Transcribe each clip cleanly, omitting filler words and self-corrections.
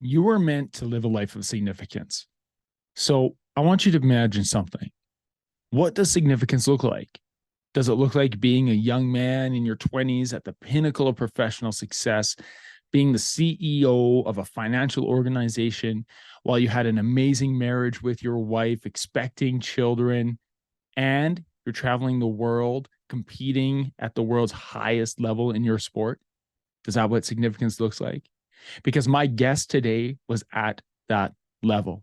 You were meant to live a life of significance. So I want you to imagine something. What does significance look like? Does it look like being a young man in your 20s at the pinnacle of professional success, being the CEO of a financial organization while you had an amazing marriage with your wife, expecting children, and you're traveling the world, competing at the world's highest level in your sport? Is that what significance looks like? Because my guest today was at that level.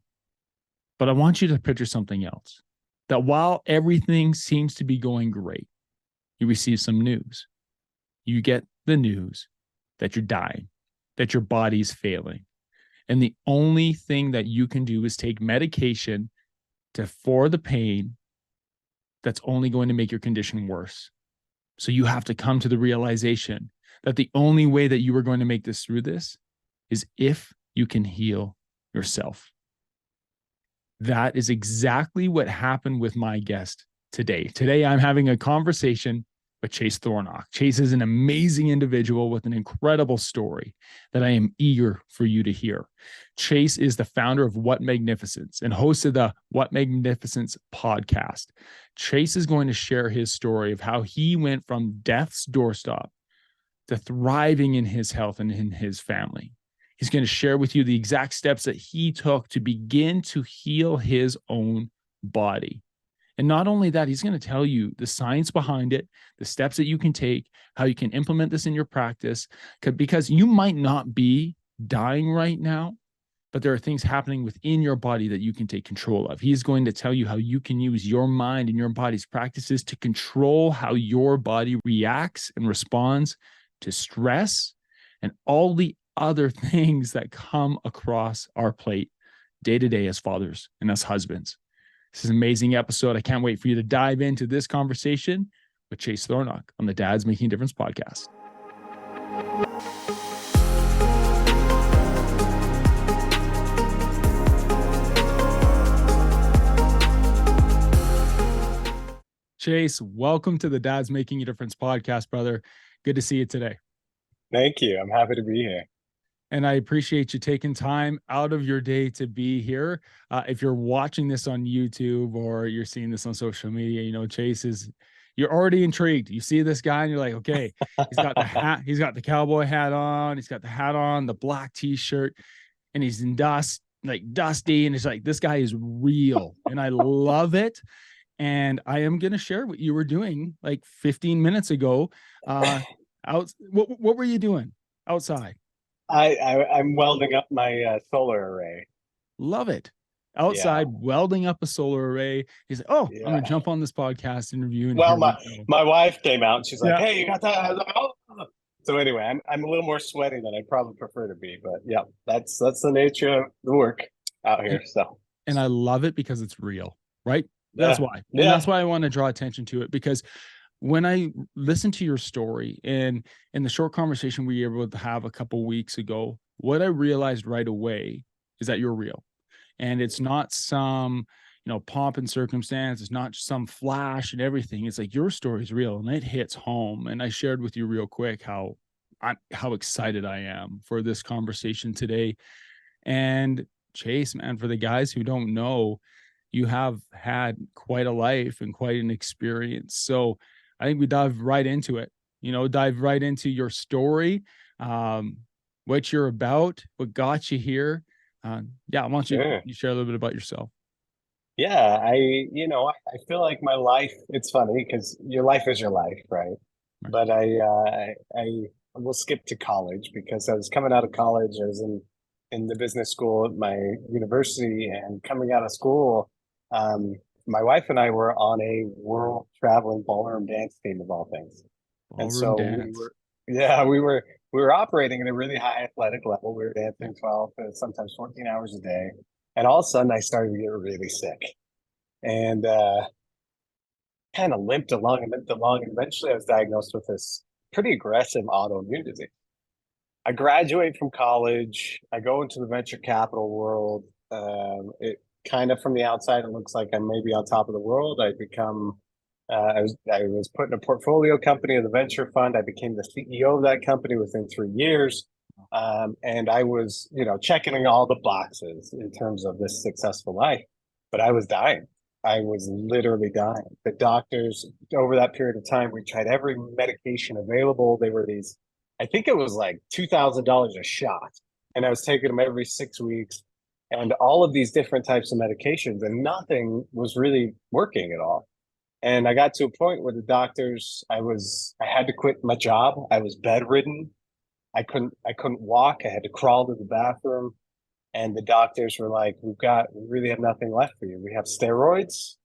But I want you to picture something else. That while everything seems to be going great, you receive some news. You get the news that you're dying, that your body's failing. And the only thing that you can do is take medication for the pain that's only going to make your condition worse. So you have to come to the realization that the only way that you are going to make this through this is if you can heal yourself. That is exactly what happened with my guest today. Today, I'm having a conversation with Chase Thornock. Chase is an amazing individual with an incredible story that I am eager for you to hear. Chase is the founder of What Magnificence and host of the What Magnificence podcast. Chase is going to share his story of how he went from death's doorstep to thriving in his health and in his family. He's going to share with you the exact steps that he took to begin to heal his own body. And not only that, he's going to tell you the science behind it, the steps that you can take, how you can implement this in your practice, because you might not be dying right now, but there are things happening within your body that you can take control of. He's going to tell you how you can use your mind and your body's practices to control how your body reacts and responds to stress and all the other things that come across our plate day to day as fathers and as husbands. This is an amazing episode. I can't wait for you to dive into this conversation with Chase Thornock on the Dads Making a Difference podcast. Chase, welcome to the Dads Making a Difference podcast, brother. Good to see you today. Thank you. I'm happy to be here. And I appreciate you taking time out of your day to be here. If you're watching this on YouTube or you're seeing this on social media, Chase you're already intrigued. You see this guy and you're like, okay, he's got the hat, he's got the cowboy hat on, he's got the hat on, the black t-shirt, and he's in dusty. And it's like, this guy is real. And I love it. And I am going to share what you were doing like 15 minutes ago. What were you doing outside? I'm welding up my solar array. Love it. Outside, welding up a solar array. He's like, oh, I'm going to jump on this podcast interview. And well, my wife came out and she's like, hey, you got that? I was like, oh. So anyway, I'm a little more sweaty than I'd probably prefer to be. But yeah, that's the nature of the work out here. And I love it because it's real, right? That's why. And that's why I want to draw attention to it, because when I listened to your story and in the short conversation we were able to have a couple weeks ago, what I realized right away is that you're real. And it's not some, pomp and circumstance. It's not some flash and everything. It's like your story is real and it hits home. And I shared with you real quick how excited I am for this conversation today. And Chase, man, for the guys who don't know, you have had quite a life and quite an experience. So I think we dive right into it, dive right into your story, what you're about, what got you here. I want you to share a little bit about yourself. Yeah, I feel like my life, it's funny because your life is your life, right? But I will skip to college because I was coming out of college. I was in the business school at my university, and coming out of school, my wife and I were on a world traveling ballroom dance team of all things. And so we were operating at a really high athletic level. We were dancing 12 to sometimes 14 hours a day. And all of a sudden I started to get really sick and kind of limped along. And eventually I was diagnosed with this pretty aggressive autoimmune disease. I graduate from college. I go into the venture capital world. It kind of from the outside, it looks like I'm maybe on top of the world. I was put in a portfolio company of the venture fund. I became the CEO of that company within 3 years. And I was, checking all the boxes in terms of this successful life, but I was dying. I was literally dying. The doctors, over that period of time, we tried every medication available. They were these, I think it was like $2,000 a shot. And I was taking them every 6 weeks and all of these different types of medications, and nothing was really working at all. And I got to a point where the doctors, I had to quit my job. I was bedridden. I couldn't walk. I had to crawl to the bathroom. And the doctors were like, we really have nothing left for you. We have steroids,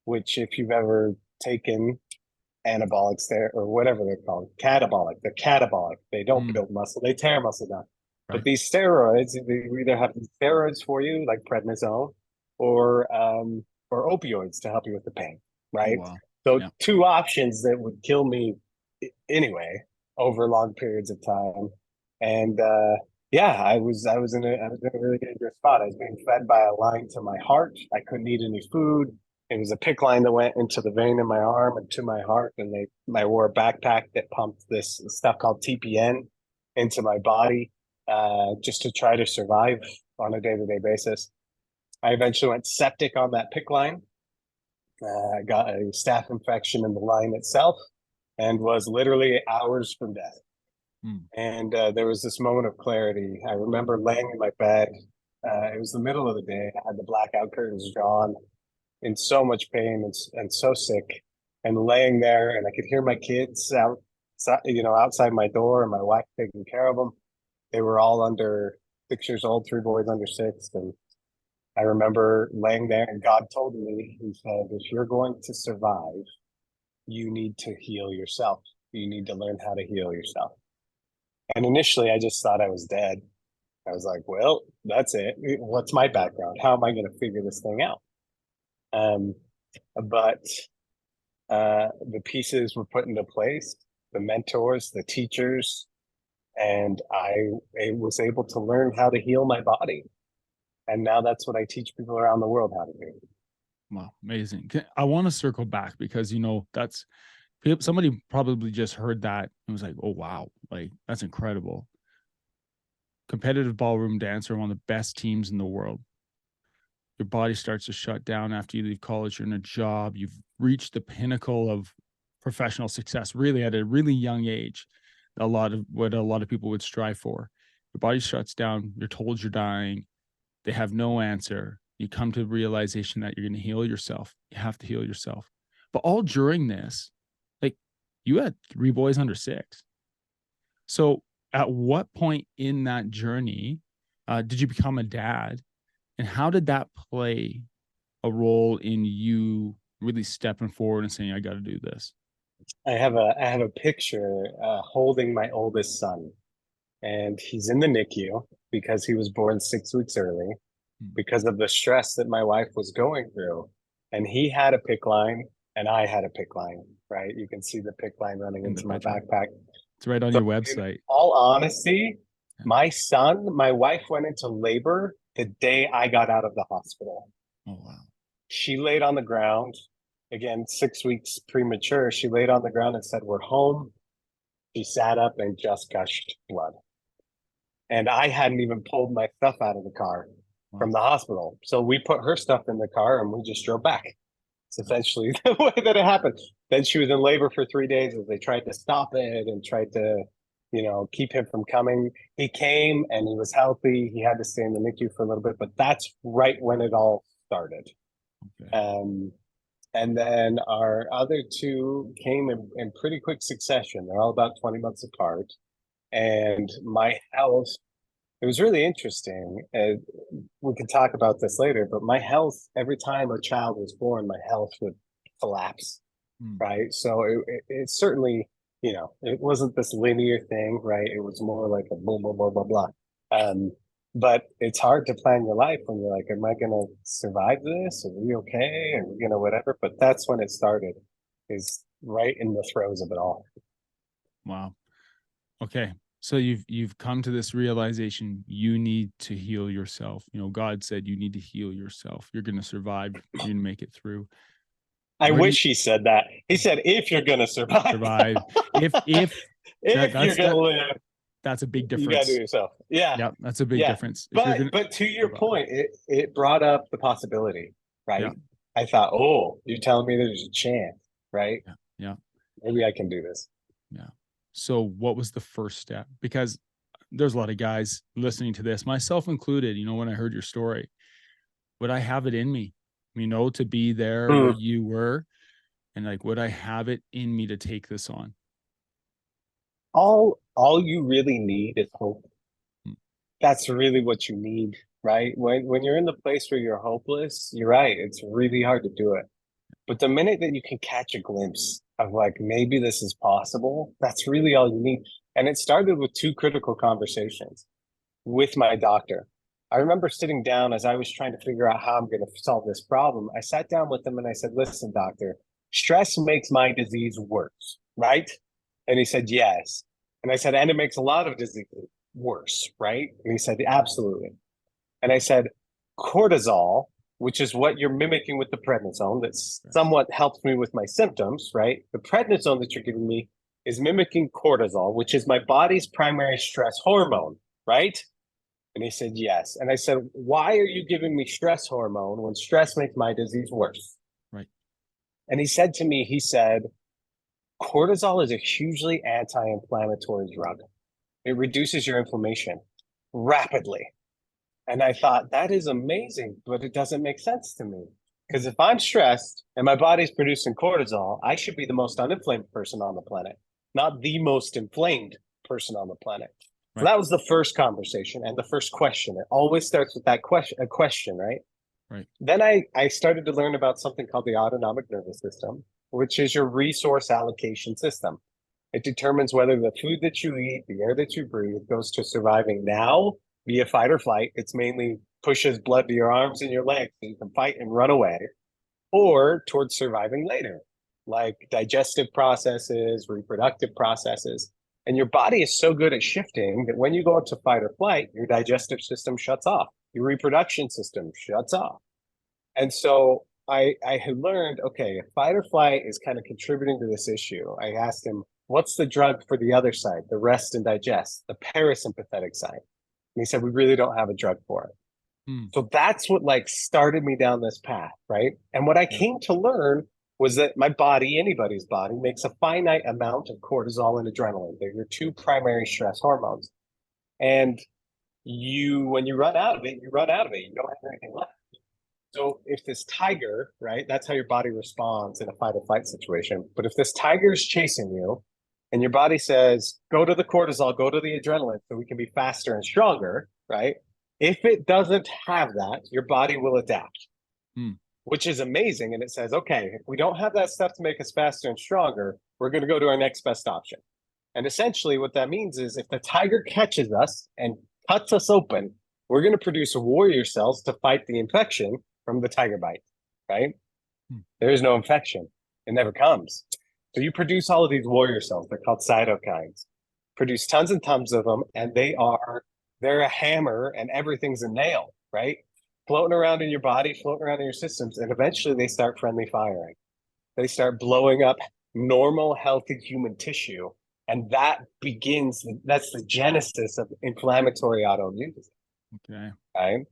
which if you've ever taken anabolic steroid or whatever they're called, they're catabolic. They don't build muscle, they tear muscle down. But Right. these steroids, they either have steroids for you, like prednisone, or opioids to help you with the pain, Oh, right? wow. So Yeah. two options that would kill me anyway over long periods of time. And yeah, I was in a really dangerous spot. I was being fed by a line to my heart. I couldn't eat any food. It was a PICC line that went into the vein in my arm and to my heart. And I wore a backpack that pumped this stuff called TPN into my body, just to try to survive on a day-to-day basis. I eventually went septic on that PICC line. I got a staph infection in the line itself and was literally hours from death. Mm. And there was this moment of clarity. I remember laying in my bed. It was the middle of the day. I had the blackout curtains drawn, in so much pain and so sick, and laying there, and I could hear my kids outside my door, and my wife taking care of them. They were all under 6 years old, three boys under six, and I remember laying there, and God told me, He said, "If you're going to survive, you need to heal yourself. You need to learn how to heal yourself." And initially, I just thought I was dead. I was like, well, that's it. What's my background? How am I going to figure this thing out? Um, but the pieces were put into place, the mentors, the teachers, and I was able to learn how to heal my body. And now that's what I teach people around the world how to do. Wow. Amazing. I want to circle back because, that's somebody probably just heard that and was like, oh, wow, like that's incredible. Competitive ballroom dancer, one of the best teams in the world. Your body starts to shut down after you leave college. You're in a job. You've reached the pinnacle of professional success, really at a really young age. A lot of people would strive for. Your body shuts down. You're told you're dying. They have no answer. You come to the realization that you're going to heal yourself. You have to heal yourself. But all during this, like you had three boys under six. So at what point in that journey did you become a dad? And how did that play a role in you really stepping forward and saying, I got to do this? I have a picture holding my oldest son, and he's in the NICU because he was born 6 weeks early because of the stress that my wife was going through. And he had a PICC line, and I had a PICC line, right? You can see the PICC line running In the into my picture. backpack. It's right on So, your in website. all honesty, Yeah. my wife went into labor the day I got out of the hospital. Oh, wow. She laid on the ground, again, 6 weeks premature. She laid on the ground and said, "We're home." She sat up and just gushed blood. And I hadn't even pulled my stuff out of the car from Wow. the hospital. So we put her stuff in the car and we just drove back. It's Yeah. essentially the way that it happened. Then she was in labor for 3 days as they tried to stop it and tried to, keep him from coming. He came and he was healthy. He had to stay in the NICU for a little bit, but that's right when it all started. Okay. And then our other two came in pretty quick succession. They're all about 20 months apart. And my health, it was really interesting. We can talk about this later, but my health, every time a child was born, my health would collapse, Mm. right? So it certainly, it wasn't this linear thing, right? It was more like a blah, blah, blah, blah, blah. But it's hard to plan your life when you're like, am I going to survive this? Are we okay? Are we going to whatever? But that's when it started, is right in the throes of it all. Wow. Okay. So you've come to this realization you need to heal yourself. God said you need to heal yourself. You're going to survive. You're going to make it through. I Where do you wish he said that. He said, if you're going to survive, survive? If if you're that's going that to live. that's a big You gotta do it difference. yourself. Yeah. Yeah, that's a big Yeah. difference. If you're But gonna, but to your survive. point, it brought up the possibility, Yeah, right? I thought, oh, you're telling me there's a chance, right? yeah, yeah, Maybe I can do this. yeah. So what was the first step? Because there's a lot of guys listening to this, myself included. When I heard your story, would I have it in me, to be there where Mm. you were, and like, would I have it in me to take this on? All you really need is hope. Hmm. That's really what you need, right? When you're in the place where you're hopeless, you're right. It's really hard to do it. But the minute that you can catch a glimpse of like maybe this is possible, that's really all you need. And it started with two critical conversations with my doctor. I remember sitting down as I was trying to figure out how I'm going to solve this problem. I sat down with him and I said, listen, doctor, stress makes my disease worse, right? And he said, yes. And I said, and it makes a lot of diseases worse, right? And he said, absolutely. And I said, cortisol, which is what you're mimicking with the prednisone, that somewhat helps me with my symptoms, right? The prednisone that you're giving me is mimicking cortisol, which is my body's primary stress hormone, right? And he said, yes. And I said, why are you giving me stress hormone when stress makes my disease worse? Right. And he said to me, he said, cortisol is a hugely anti-inflammatory drug. It reduces your inflammation rapidly. And I thought, that is amazing, but it doesn't make sense to me. Because if I'm stressed and my body's producing cortisol, I should be the most uninflamed person on the planet, not the most inflamed person on the planet. So Right. that was the first conversation and the first question. It always starts with that question, a question, right? Right. Then I started to learn about something called the autonomic nervous system, which is your resource allocation system. It determines whether the food that you eat, the air that you breathe, goes to surviving now via fight or flight. It's mainly pushes blood to your arms and your legs so you can fight and run away, or towards surviving later, like digestive processes, reproductive processes. And your body is so good at shifting that when you go into fight or flight, your digestive system shuts off, your reproduction system shuts off. And so I had learned, okay, if fight or flight is kind of contributing to this issue, I asked him, what's the drug for the other side, the rest and digest, the parasympathetic side? And he said, we really don't have a drug for it. Hmm. So that's what like started me down this path, right? And what I Yeah. came to learn was that my body, anybody's body, makes a finite amount of cortisol and adrenaline. They're your two primary stress hormones. And when you run out of it, you run out of it. You don't have anything left. So if this tiger, right, that's how your body responds in a fight or flight situation. But if this tiger is chasing you and your body says, go to the cortisol, go to the adrenaline so we can be faster and stronger, right? If it doesn't have that, your body will adapt, Hmm. which is amazing. And it says, okay, if we don't have that stuff to make us faster and stronger, we're going to go to our next best option. And essentially, what that means is if the tiger catches us and cuts us open, we're going to produce warrior cells to fight the infection from the tiger bite, right? Hmm. There is no infection. It never comes. So you produce all of these warrior cells. They're called cytokines. Produce tons and tons of them, and they're a hammer and everything's a nail, right? Floating around in your body, floating around in your systems, and eventually they start friendly firing. They start blowing up normal, healthy human tissue. And that's the genesis of inflammatory autoimmune disease, Okay. right?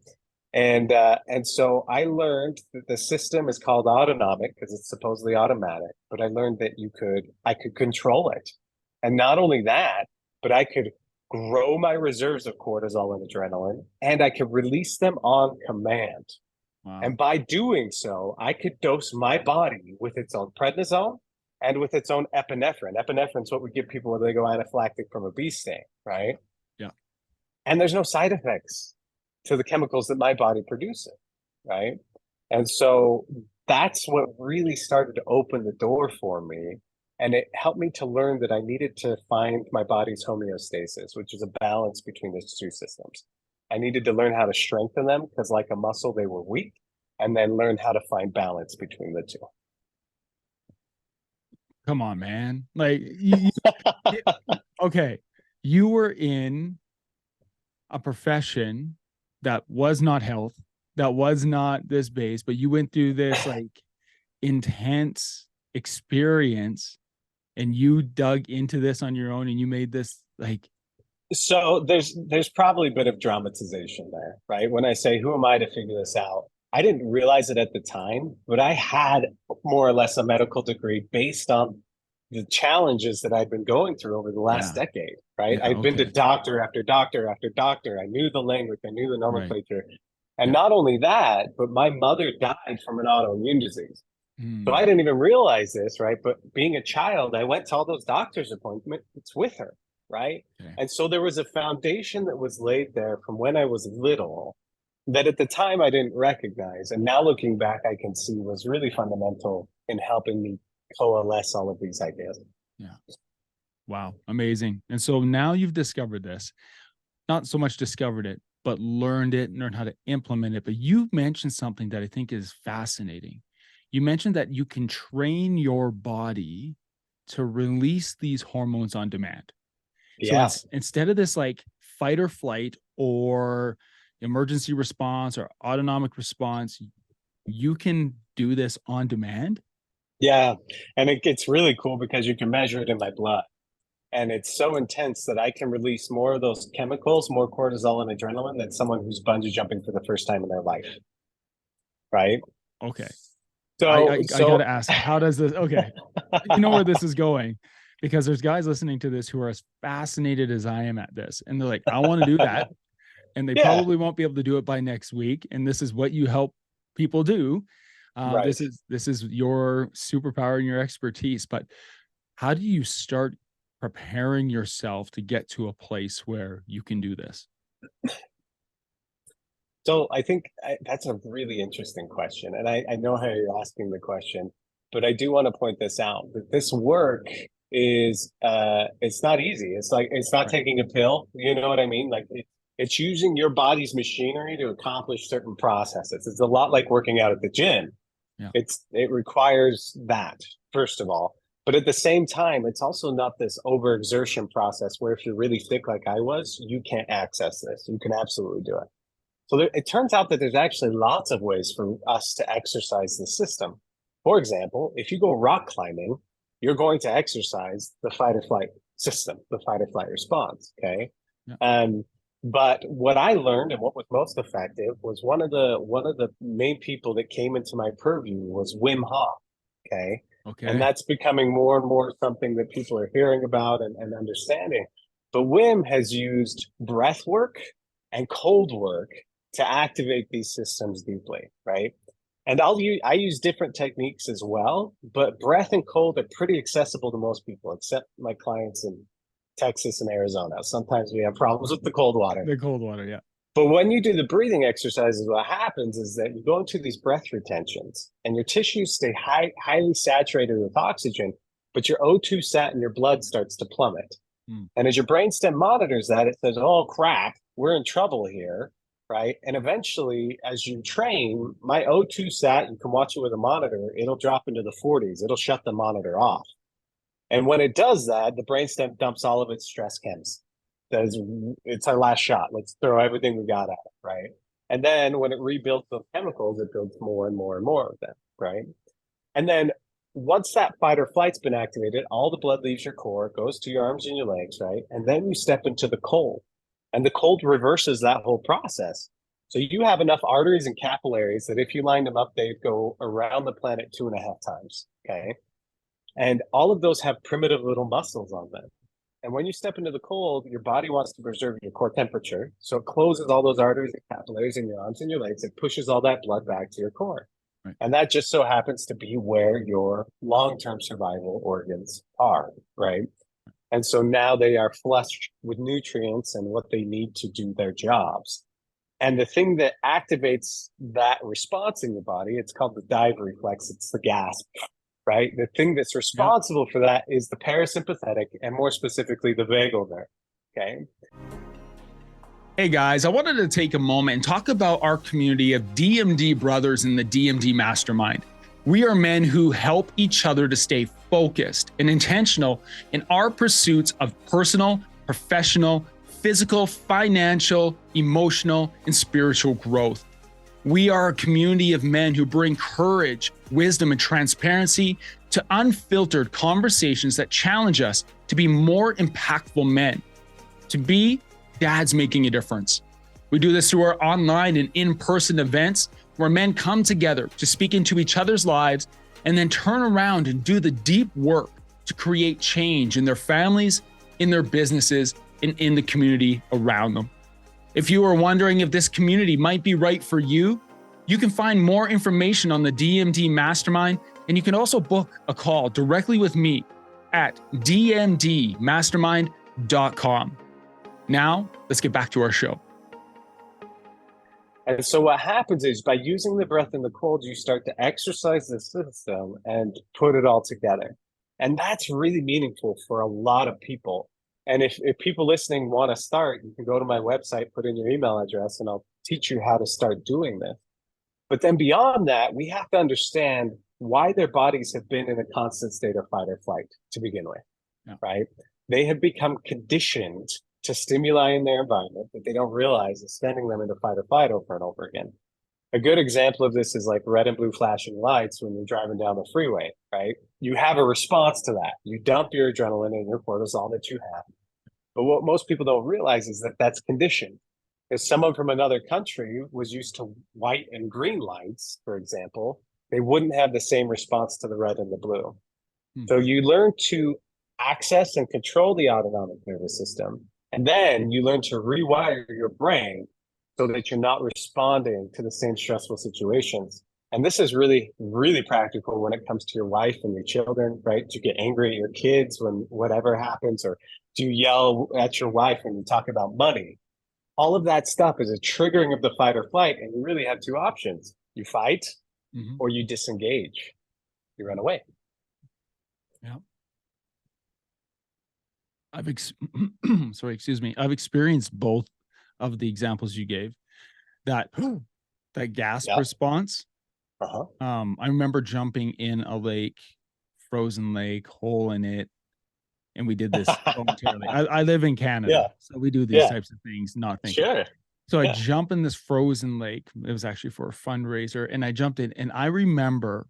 And so I learned that the system is called autonomic because it's supposedly automatic, but I learned that I could control it. And not only that, but I could grow my reserves of cortisol and adrenaline, and I could release them on command. Wow. And by doing so, I could dose my body with its own prednisone and with its own epinephrine. Epinephrine is what we give people when they go anaphylactic from a bee sting, right? Yeah. And there's no side effects to the chemicals that my body produces, right? And so that's what really started to open the door for me. And it helped me to learn that I needed to find my body's homeostasis, which is a balance between those two systems. I needed to learn how to strengthen them because, like a muscle, they were weak, and then learn how to find balance between the two. Come on, man. Like okay. You were in a profession that was not health, that was not this base, but you went through this like intense experience and you dug into this on your own and you made this like So there's probably a bit of dramatization there, right? When I say, who am I to figure this out? I didn't realize it at the time, but I had more or less a medical degree based on the challenges that I'd been going through over the last Yeah. decade, right? Yeah. I'd been to Okay. doctor after doctor after doctor. I knew the language, I knew the Right. nomenclature. And Yeah. not only that, but my mother died from an autoimmune disease. So I Mm. didn't even realize this, right? But being a child, I went to all those doctor's appointments with her, right? Okay. And so there was a foundation that was laid there from when I was little that at the time I didn't recognize. And now looking back, I can see was really fundamental in helping me coalesce all of these ideas. Yeah. Wow. Amazing. And so now you've discovered this, not so much discovered it, but learned it, learned how to implement it. But you mentioned something that I think is fascinating. You mentioned that you can train your body to release these hormones on demand. So Yeah. instead of this like fight or flight or emergency response or autonomic response, you can do this on demand. Yeah. And it gets really cool because you can measure it in my blood. And it's so intense that I can release more of those chemicals, more cortisol and adrenaline than someone who's bungee jumping for the first time in their life. Right. Okay. So, I got to so ask, how does this, okay. You know where this is going because there's guys listening to this who are as fascinated as I am at this. And they're like, I want to do that. And they yeah, probably won't be able to do it by next week. And this is what you help people do. right. This is your superpower and your expertise. But how do you start preparing yourself to get to a place where you can do this? So I think that's a really interesting question. And I know how you're asking the question, but I do want to point this out that this work is it's not easy. It's like it's not Right. taking a pill. You know what I mean? Like it's using your body's machinery to accomplish certain processes. It's a lot like working out at the gym. Yeah. It requires that, first of all. But at the same time, it's also not this overexertion process where if you're really sick like I was, you can't access this. You can absolutely do it. So it turns out that there's actually lots of ways for us to exercise the system. For example, if you go rock climbing, you're going to exercise the fight or flight system, the fight or flight response. Okay. Yeah. But what I learned and what was most effective was one of the main people that came into my purview was Wim Hof. Okay. And Okay. that's becoming more and more something that people are hearing about and understanding. But Wim has used breath work and cold work to activate these systems deeply, right? And I use different techniques as well, but breath and cold are pretty accessible to most people, except my clients in Texas and Arizona. Sometimes we have problems with the cold water. The cold water. Yeah. But when you do the breathing exercises, what happens is that you go into these breath retentions and your tissues stay highly saturated with oxygen, but your O2 sat in your blood starts to plummet. Mm. And as your brainstem monitors that, it says, oh crap, we're in trouble here. Right. And eventually, as you train, my O2 sat, you can watch it with a monitor, it'll drop into the 40s. It'll shut the monitor off. And when it does that, the brainstem dumps all of its stress chems. That is, it's our last shot. Let's throw everything we got at it, right? And then when it rebuilds those chemicals, it builds more and more and more of them, right? And then once that fight or flight's been activated, all the blood leaves your core, goes to your arms and your legs, right? And then you step into the cold. And the cold reverses that whole process. So you have enough arteries and capillaries that if you lined them up, they'd go around the planet 2.5 times. Okay. And all of those have primitive little muscles on them. And when you step into the cold, your body wants to preserve your core temperature. So it closes all those arteries and capillaries in your arms and your legs. It pushes all that blood back to your core. Right. And that just so happens to be where your long-term survival organs are, right? And so now they are flushed with nutrients and what they need to do their jobs. And the thing that activates that response in your body, it's called the dive reflex. It's the gasp, right? The thing that's Yeah. responsible for that is the parasympathetic and more specifically the vagal nerve. Okay. Hey guys, I wanted to take a moment and talk about our community of DMD brothers in the DMD Mastermind. We are men who help each other to stay focused and intentional in our pursuits of personal, professional, physical, financial, emotional, and spiritual growth. We are a community of men who bring courage, wisdom, and transparency to unfiltered conversations that challenge us to be more impactful men. To be dads making a difference. We do this through our online and in-person events where men come together to speak into each other's lives and then turn around and do the deep work to create change in their families, in their businesses, and in the community around them. If you are wondering if this community might be right for you, you can find more information on the DMD Mastermind, and you can also book a call directly with me at dmdmastermind.com. Now, let's get back to our show. And so what happens is by using the breath and the cold, you start to exercise the system and put it all together. And that's really meaningful for a lot of people. And if people listening want to start, you can go to my website, put in your email address, and I'll teach you how to start doing this. But then beyond that, we have to understand why their bodies have been in a constant state of fight or flight to begin with, right? They have become conditioned to stimuli in their environment that they don't realize is sending them into fight or flight over and over again. A good example of this is like red and blue flashing lights when you're driving down the freeway, right? You have a response to that. You dump your adrenaline and your cortisol that you have. But what most people don't realize is that that's conditioned. If someone from another country was used to white and green lights, for example, they wouldn't have the same response to the red and the blue. So you learn to access and control the autonomic nervous system. And then you learn to rewire your brain so that you're not responding to the same stressful situations. And this is really, really practical when it comes to your wife and your children, right? Do you get angry at your kids when whatever happens, or do you yell at your wife when you talk about money? All of that stuff is a triggering of the fight or flight. And you really have two options. You fight or you disengage. You run away. Yeah. I've experienced both of the examples you gave. That gasp response. I remember jumping in a lake, frozen lake, hole in it, and we did this voluntarily. I live in Canada, so we do these types of things, not thinking. Sure. So I jump in this frozen lake. It was actually for a fundraiser, and I jumped in, and I remember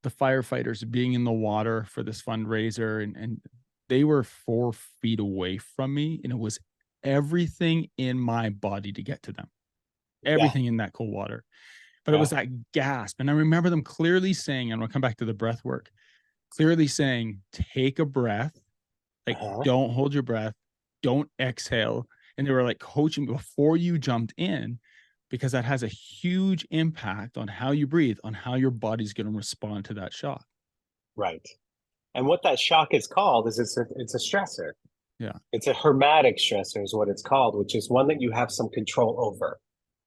the firefighters being in the water for this fundraiser, and they were 4 feet away from me, and it was everything in my body to get to them. Everything in that cold water. But it was that gasp. And I remember them clearly saying, and we'll come back to the breath work, clearly saying, take a breath, like don't hold your breath, don't exhale. And they were like coaching before you jumped in, because that has a huge impact on how you breathe, on how your body's going to respond to that shock. Right. And what that shock is called is it's a stressor. Yeah. It's a hermetic stressor is what it's called, which is one that you have some control over.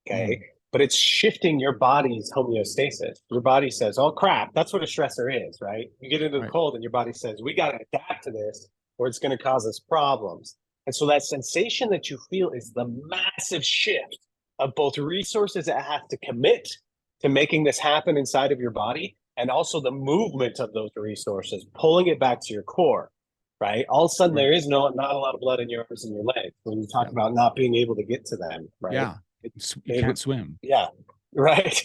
Okay. But it's shifting your body's homeostasis. Your body says, oh crap, that's what a stressor is, right? You get into the cold and your body says, we got to adapt to this or it's going to cause us problems. And so that sensation that you feel is the massive shift of both resources that have to commit to making this happen inside of your body, and also the movement of those resources, pulling it back to your core, right? All of a sudden, there is not a lot of blood in your arms and your legs when you talk about not being able to get to them, right? Yeah, you can't swim. Yeah, right.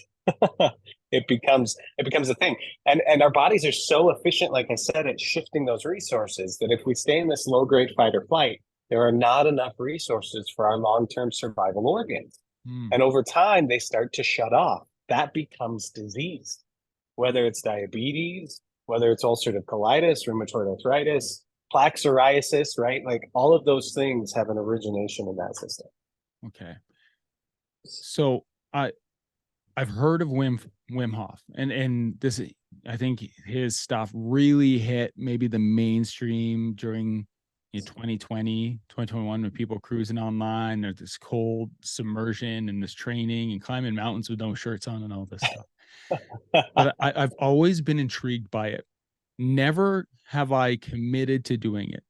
It becomes a thing. And our bodies are so efficient, like I said, at shifting those resources that if we stay in this low-grade fight or flight, there are not enough resources for our long-term survival organs. And over time, they start to shut off. That becomes disease. Whether it's diabetes, whether it's ulcerative colitis, rheumatoid arthritis, plaque psoriasis, right? Like all of those things have an origination in that system. Okay. So I've heard of Wim Hof, and this, I think his stuff really hit maybe the mainstream during 2020, 2021, when people cruising online, there's this cold submersion and this training and climbing mountains with no shirts on and all this stuff. But I've always been intrigued by it. Never have I committed to doing it.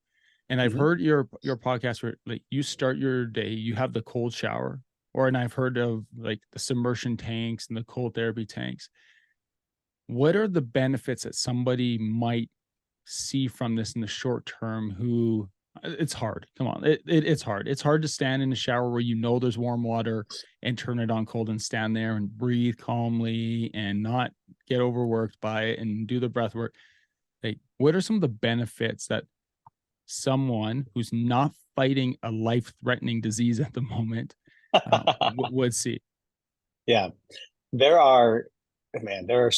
And I've heard your podcast where like you start your day, you have the cold shower, and I've heard of like the submersion tanks and the cold therapy tanks. What are the benefits that somebody might see from this in the short term? Who it's hard. Come on. It's hard. It's hard to stand in the shower where there's warm water and turn it on cold and stand there and breathe calmly and not get overworked by it and do the breath work. Like, what are some of the benefits that someone who's not fighting a life-threatening disease at the moment, would see. Yeah, there are, man, there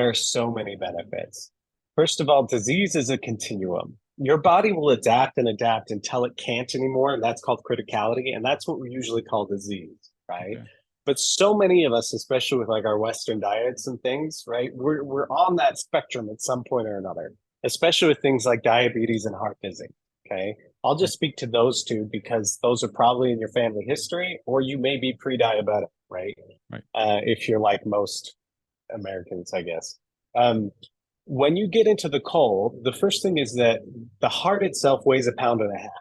are so many benefits. First of all, disease is a continuum. Your body will adapt and adapt until it can't anymore, and that's called criticality, and that's what we usually call disease, right? Okay. But so many of us, especially with like our Western diets and things, right? We're on that spectrum at some point or another, especially with things like diabetes and heart disease. Okay. I'll Right. just speak to those two because those are probably in your family history, or you may be pre-diabetic, right? Right. If you're like most Americans, I guess. Um, when you get into the cold, the first thing is that the heart itself weighs a pound and a half.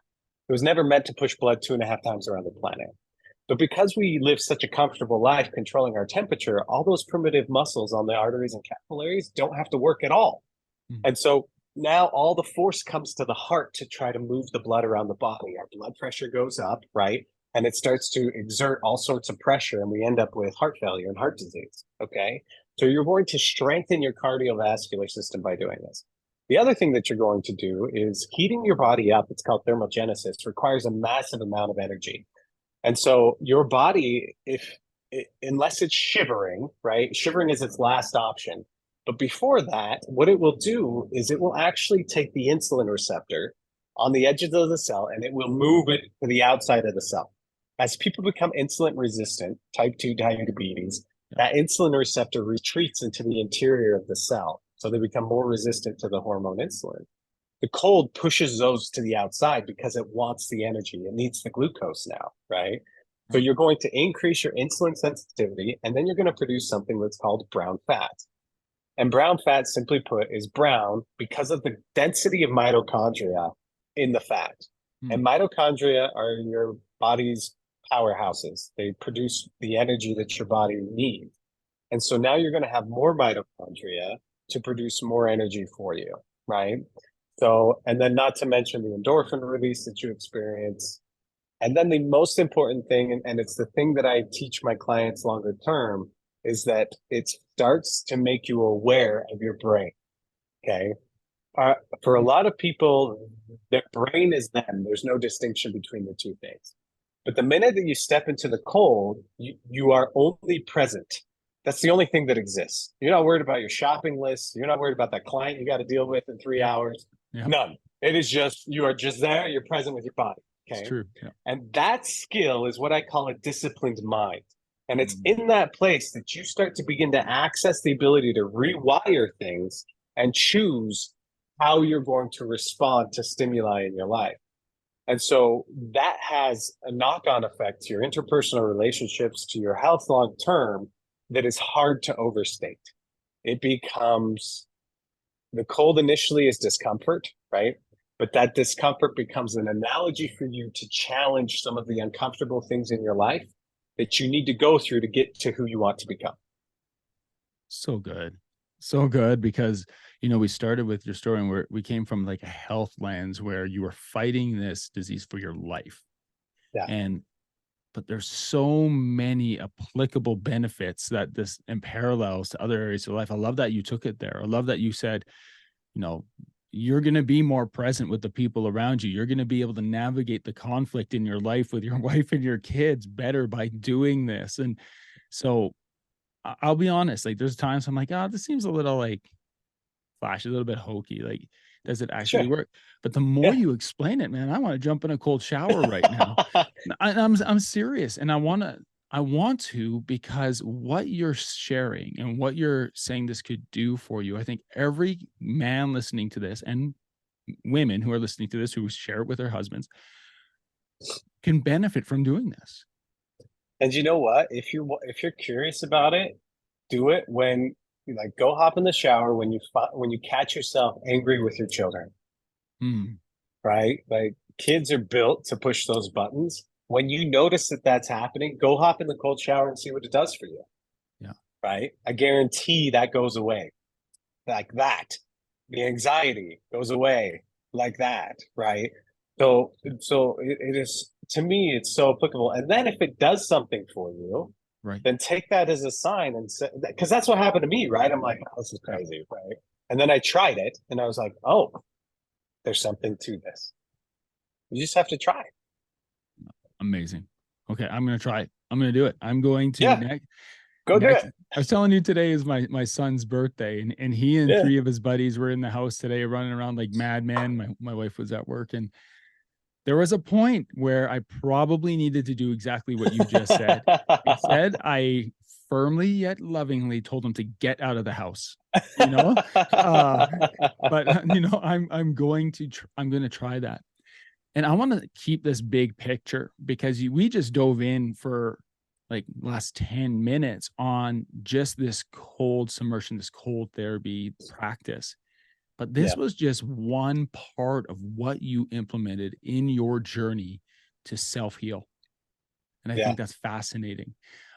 It was never meant to push blood 2.5 times around the planet. But because we live such a comfortable life controlling our temperature, all those primitive muscles on the arteries and capillaries don't have to work at all. Mm. And so now all the force comes to the heart to try to move the blood around the body. Our blood pressure goes up, right? And it starts to exert all sorts of pressure, and we end up with heart failure and heart disease. Okay. So you're going to strengthen your cardiovascular system by doing this. The other thing that you're going to do is heating your body up. It's called thermogenesis, requires a massive amount of energy. And so your body, unless it's shivering, right? Shivering is its last option. But before that, what it will do is it will actually take the insulin receptor on the edges of the cell and it will move it to the outside of the cell. As people become insulin resistant, type 2 diabetes, Yeah. that insulin receptor retreats into the interior of the cell. So they become more resistant to the hormone insulin. The cold pushes those to the outside because it wants the energy. It needs the glucose now, right? So Right. you're going to increase your insulin sensitivity, and then you're going to produce something that's called brown fat. And brown fat, simply put, is brown because of the density of mitochondria in the fat. Mm. And mitochondria are your body's powerhouses. They produce the energy that your body needs. And so now you're going to have more mitochondria to produce more energy for you, right? So, and then not to mention the endorphin release that you experience. And then the most important thing, and it's the thing that I teach my clients longer term, is that it starts to make you aware of your brain. Okay. For a lot of people, their brain is them. There's no distinction between the two things. But the minute that you step into the cold, you are only present. That's the only thing that exists. You're not worried about your shopping list. You're not worried about that client you got to deal with in 3 hours. Yep. None. It is just, you are just there. You're present with your body. It's Okay. true. Yeah. And that skill is what I call a disciplined mind. And it's Mm. in that place that you start to begin to access the ability to rewire things and choose how you're going to respond to stimuli in your life. And so that has a knock-on effect to your interpersonal relationships, to your health long term, that is hard to overstate. It becomes, the cold initially is discomfort, right? But that discomfort becomes an analogy for you to challenge some of the uncomfortable things in your life that you need to go through to get to who you want to become. So good. So good because, we started with your story and where we came from like a health lens where you were fighting this disease for your life. Yeah. But there's so many applicable benefits that this and parallels to other areas of life. I love that you took it there. I love that you said, you're going to be more present with the people around you. You're going to be able to navigate the conflict in your life with your wife and your kids better by doing this. And so I'll be honest, like there's times I'm like, oh, this seems a little like flashy, a little bit hokey. Like, does it Sure. actually work? But the more Yeah. you explain it, man, I want to jump in a cold shower right now. I'm serious, and I want to because what you're sharing and what you're saying this could do for you, I think every man listening to this and women who are listening to this who share it with their husbands can benefit from doing this. And you know what? If you're curious about it, do it when you like go hop in the shower when you catch yourself angry with your children, Hmm. right? Like kids are built to push those buttons. When you notice that that's happening, go hop in the cold shower and see what it does for you, Yeah. right? I guarantee that goes away like that. The anxiety goes away like that, right? So it is, to me, it's so applicable. And then if it does something for you, Right. then take that as a sign and say, because that's what happened to me, right? I'm like, oh, this is Yeah. crazy, right? And then I tried it and I was like, oh, there's something to this. You just have to try. Amazing. Okay, I'm gonna try it. I'm gonna do it. I'm going to Yeah, next go do next. it. I was telling you today is my son's birthday, and he and Yeah. three of his buddies were in the house today running around like madmen. My wife was at work, and there was a point where I probably needed to do exactly what you just said. Instead, I firmly yet lovingly told him to get out of the house. You know, uh, but I'm going to try that, and I want to keep this big picture because we just dove in for like last 10 minutes on just this cold submersion, this cold therapy practice. But this Yeah, was just one part of what you implemented in your journey to self heal. And I yeah, think that's fascinating.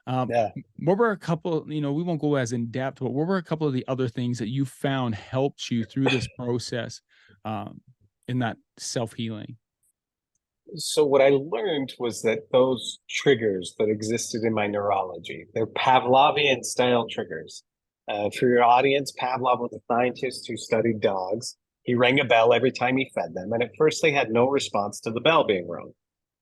Um, yeah. what were a couple, we won't go as in depth, but what were a couple of the other things that you found helped you through this process um, in that self healing? So what I learned was that those triggers that existed in my neurology, they're Pavlovian style triggers. For your audience, Pavlov was a scientist who studied dogs. He rang a bell every time he fed them, and at first they had no response to the bell being rung.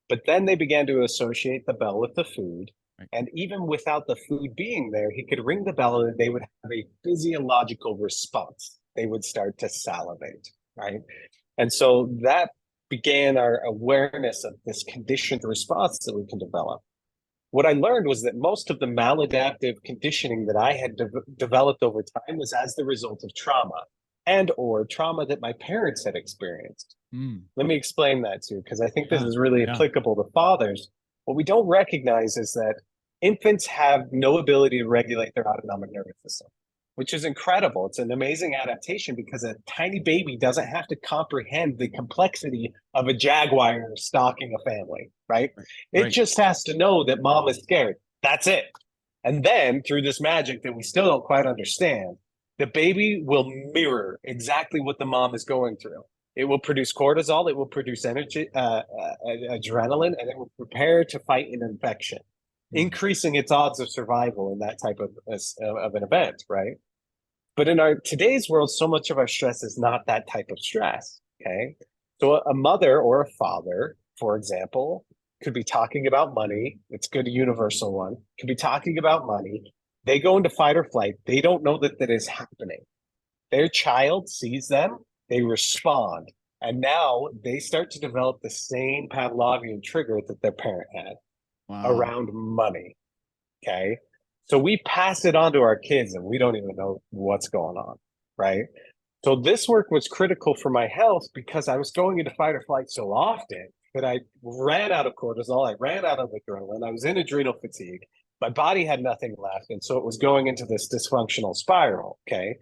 But then they began to associate the bell with the food. Right. And even without the food being there, he could ring the bell and they would have a physiological response. They would start to salivate, right? And so that began our awareness of this conditioned response that we can develop. What I learned was that most of the maladaptive conditioning that I had developed over time was as the result of trauma and or trauma that my parents had experienced. Mm, Let me explain that too, because I think this yeah. is really Yeah. applicable to fathers. What we don't recognize is that infants have no ability to regulate their autonomic nervous system, which is incredible. It's an amazing adaptation because a tiny baby doesn't have to comprehend the complexity of a jaguar stalking a family, right? Right. It Right. just has to know that mom is scared. That's it. And then through this magic that we still don't quite understand, the baby will mirror exactly what the mom is going through. It will produce cortisol, it will produce energy, adrenaline, and it will prepare to fight an infection, Mm, increasing its odds of survival in that type of an event, right? But in our today's world, so much of our stress is not that type of stress. Okay. So a mother or a father, for example, could be talking about money. It's a good universal one. Could be talking about money. They go into fight or flight. They don't know that that is happening. Their child sees them, they respond. And now they start to develop the same Pavlovian trigger that their parent had wow. around money. Okay. So we pass it on to our kids and we don't even know what's going on. Right. So this work was critical for my health because I was going into fight or flight so often that I ran out of cortisol. I ran out of adrenaline. I was in adrenal fatigue. My body had nothing left. And so it was going into this dysfunctional spiral. Okay.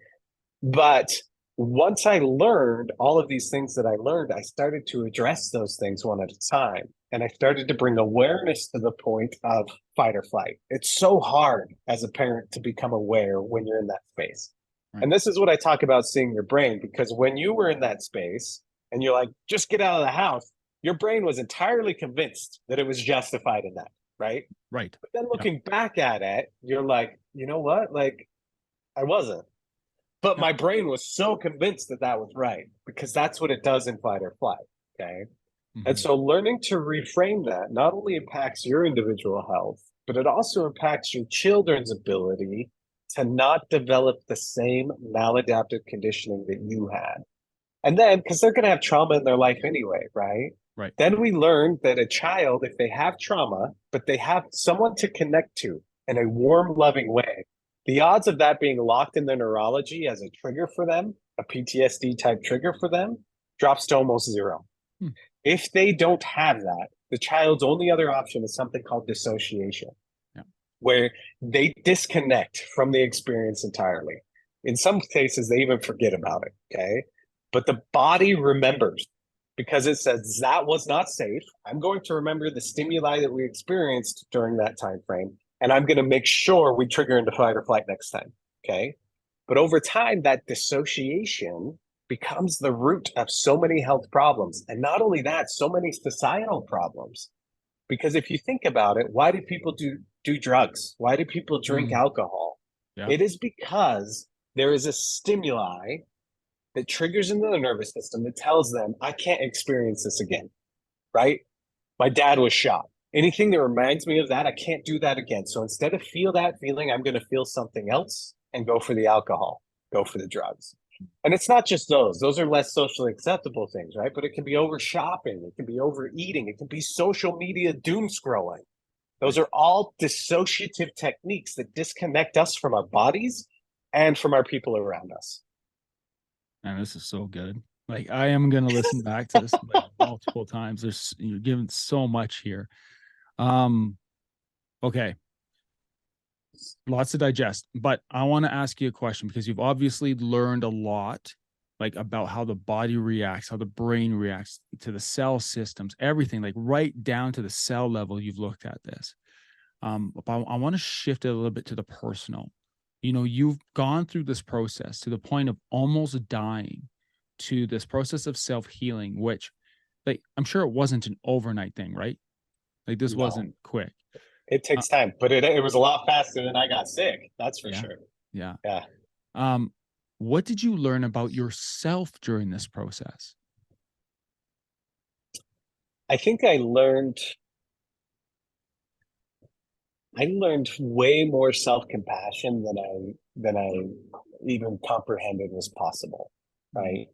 But once I learned all of these things that I learned, I started to address those things one at a time. And I started to bring awareness to the point of fight or flight. It's so hard as a parent to become aware when you're in that space. Right. And this is what I talk about seeing your brain, because when you were in that space and you're like, just get out of the house, your brain was entirely convinced that it was justified in that, right? Right. But then Yep. looking back at it, you're like, you know what? Like, I wasn't. But Yep. my brain was so convinced that that was right because that's what it does in fight or flight. Okay. And Hmm. so learning to reframe that not only impacts your individual health, but it also impacts your children's ability to not develop the same maladaptive conditioning that you had. And then, because they're going to have trauma in their life anyway, right? Right. Then we learned that a child, if they have trauma, but they have someone to connect to in a warm, loving way, the odds of that being locked in their neurology as a trigger for them, a PTSD type trigger for them, drops to almost zero. Hmm. If they don't have that, the child's only other option is something called dissociation, Yeah. where they disconnect from the experience entirely. In some cases, they even forget about it. Okay. But the body remembers because it says that was not safe. I'm going to remember the stimuli that we experienced during that time frame, and I'm going to make sure we trigger into fight or flight next time. Okay. But over time, that dissociation becomes the root of so many health problems. And not only that, so many societal problems. Because if you think about it, why do people do drugs? Why do people drink Mm, alcohol? yeah. It is because there is a stimuli that triggers into the nervous system that tells them, I can't experience this again, right? My dad was shot. anything that reminds me of that, I can't do that again. So instead of feel that feeling, I'm going to feel something else and go for the alcohol, go for the drugs. And it's not just those are less socially acceptable things, right? But it can be over shopping, it can be overeating, it can be social media doom scrolling. Those are all dissociative techniques that disconnect us from our bodies and from our people around us. And this is so good. Like, I am going to listen back to this like multiple times. You're giving so much here. Okay. Lots to digest, but I want to ask you a question because you've obviously learned a lot, like about how the body reacts, how the brain reacts to the cell systems, everything, like right down to the cell level. You've looked at this. But I want to shift it a little bit to the personal. You know, you've gone through this process to the point of almost dying, to this process of self-healing, which, like, I'm sure it wasn't an overnight thing, right? Like, this No, wasn't quick. it takes time, but it was a lot faster than I got sick. That's for Yeah. sure. Yeah. Yeah. What did you learn about yourself during this process? I think I learned way more self-compassion than I even comprehended was possible, right?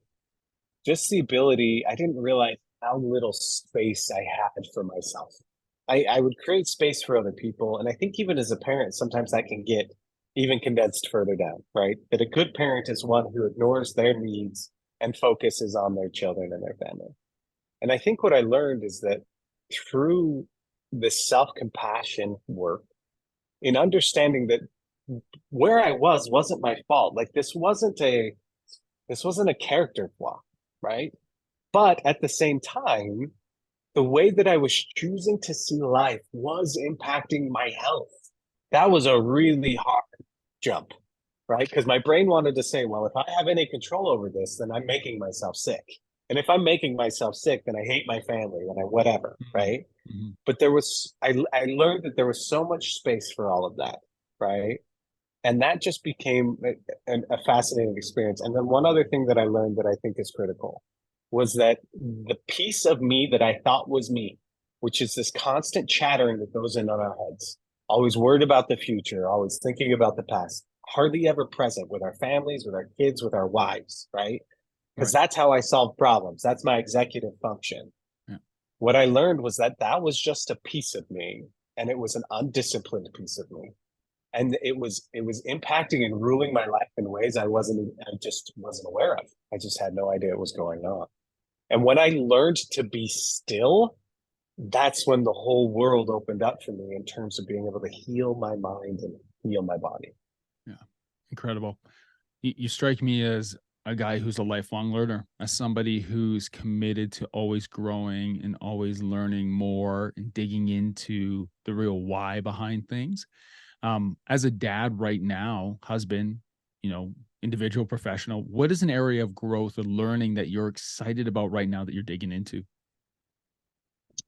Just the ability, I didn't realize how little space I had for myself. I would create space for other people. And I think even as a parent, sometimes that can get even condensed further down, right? That a good parent is one who ignores their needs and focuses on their children and their family. And I think what I learned is that through the self-compassion work, in understanding that where I was wasn't my fault. Like this wasn't a character flaw, right? But at the same time, the way that I was choosing to see life was impacting my health. That was a really hard jump, right? Because my brain wanted to say, well, if I have any control over this, then I'm making myself sick. And if I'm making myself sick, then I hate my family, then I whatever, right? Mm-hmm. But I learned that there was so much space for all of that, right? And that just became a fascinating experience. And then one other thing that I learned that I think is critical was that the piece of me that I thought was me, which is this constant chattering that goes in on our heads, always worried about the future, always thinking about the past, hardly ever present with our families, with our kids, with our wives, right? Because Right. that's how I solve problems. That's my executive function. Yeah. What I learned was that that was just a piece of me, and it was an undisciplined piece of me, and it was impacting and ruling my life in ways I just wasn't aware of. I just had no idea what was going on. And when I learned to be still, that's when the whole world opened up for me in terms of being able to heal my mind and heal my body. Yeah. Incredible. You strike me as a guy who's a lifelong learner, as somebody who's committed to always growing and always learning more and digging into the real why behind things. As a dad right now, husband, you know, individual, professional, what is an area of growth or learning that you're excited about right now that you're digging into?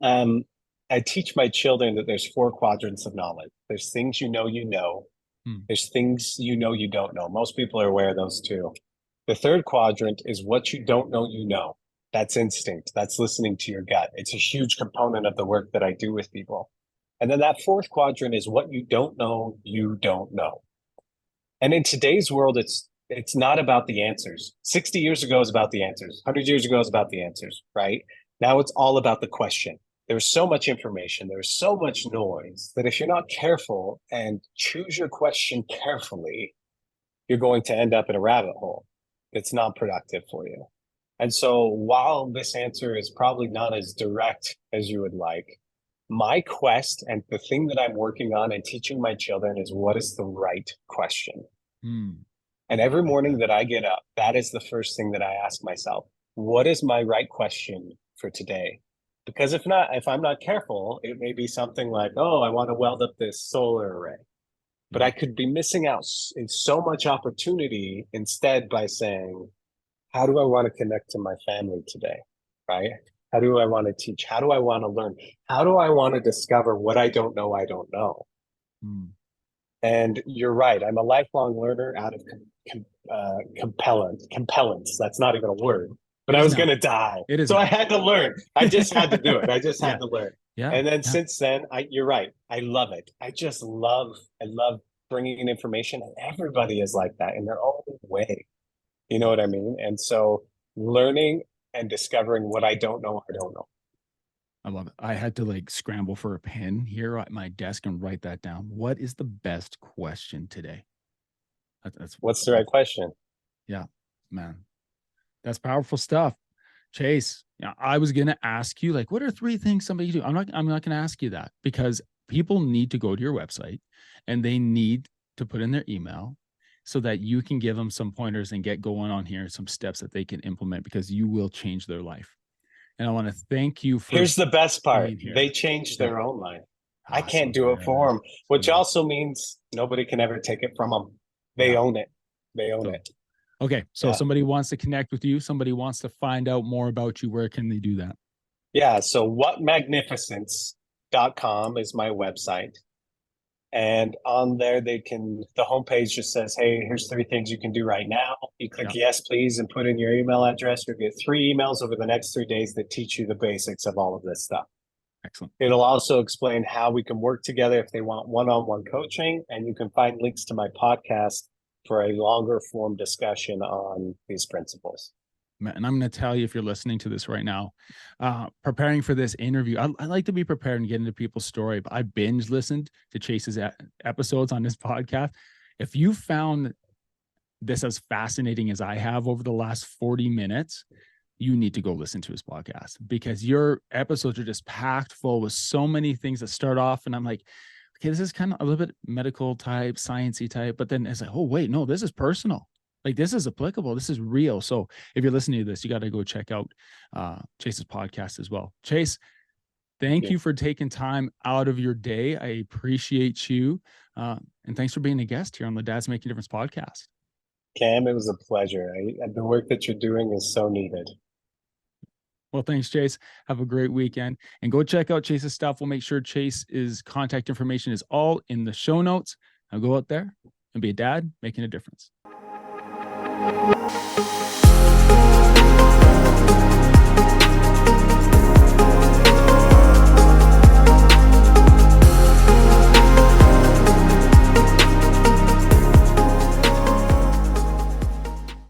Um, I teach my children that there's four quadrants of knowledge. There's things you know. Hmm. There's things you don't know. Most people are aware of those too. The third quadrant is what you don't know you know. That's instinct. That's listening to your gut. It's a huge component of the work that I do with people. And then that fourth quadrant is what you don't know. And in today's world, it's not about the answers. 60 years ago is about the answers. 100 years ago is about the answers, right? Now it's all about the question. There's so much information, there's so much noise that if you're not careful and choose your question carefully, you're going to end up in a rabbit hole that's not productive for you. And so while this answer is probably not as direct as you would like, my quest and the thing that I'm working on and teaching my children is what is the right question. Hmm. And every morning that I get up, that is the first thing that I ask myself. What is my right question for today? Because if I'm not careful, it may be something like, oh, I want to weld up this solar array. But Yeah. I could be missing out in so much opportunity instead by saying, how do I want to connect to my family today? Right? How do I want to teach? How do I want to learn? How do I want to discover what I don't know? I don't know. Hmm. And you're right. I'm a lifelong learner out of compellence. That's not even a word, but It I is was going now. to die. It is So I now. had to learn. I just had to do it. I just had Yeah. to learn. Yeah. And then Yeah. since then, you're right. I love it. I love bringing in information, and everybody is like that in their own way. You know what I mean? And so learning and discovering what I don't know, I don't know. I love it. I had to like scramble for a pen here at my desk and write that down. What is the best question today? That's What's the right question? yeah, man. That's powerful stuff. Chase, yeah, I was gonna ask you, like, what are three things somebody do? I'm not gonna ask you that because people need to go to your website and they need to put in their email so that you can give them some pointers and get going on here, some steps that they can implement because you will change their life. And I want to thank you for Here's the best part. being here. They changed Yeah. their own life. I So can't do it for good. them, So which good. also means nobody can ever take it from them. They Yeah. own it. They own So, it. okay. So Yeah. somebody wants to connect with you. Somebody wants to find out more about you. Where can they do that? Yeah. So whatmagnificence.com is my website. And on there, the homepage just says, hey, here's three things you can do right now. You click Yeah. yes, please, and put in your email address. You'll get 3 emails over the next 3 days that teach you the basics of all of this stuff. Excellent. It'll also explain how we can work together if they want one-on-one coaching. And you can find links to my podcast for a longer form discussion on these principles. And I'm going to tell you, if you're listening to this right now, preparing for this interview, I like to be prepared and get into people's story. But I binge listened to Chase's episodes on this podcast. If you found this as fascinating as I have over the last 40 minutes, you need to go listen to his podcast because your episodes are just packed full with so many things that start off. And I'm like, okay, this is kind of a little bit medical type, sciencey type, but then it's like, oh, wait, no, this is personal. Like this is applicable. This is real. So if you're listening to this, you got to go check out Chase's podcast as well. Chase, thank you for taking time out of your day. I appreciate you. And thanks for being a guest here on the Dad's Making a Difference podcast. Cam, it was a pleasure. The work that you're doing is so needed. Well, thanks, Chase. Have a great weekend and go check out Chase's stuff. We'll make sure Chase's contact information is all in the show notes. Now go out there and be a dad making a difference.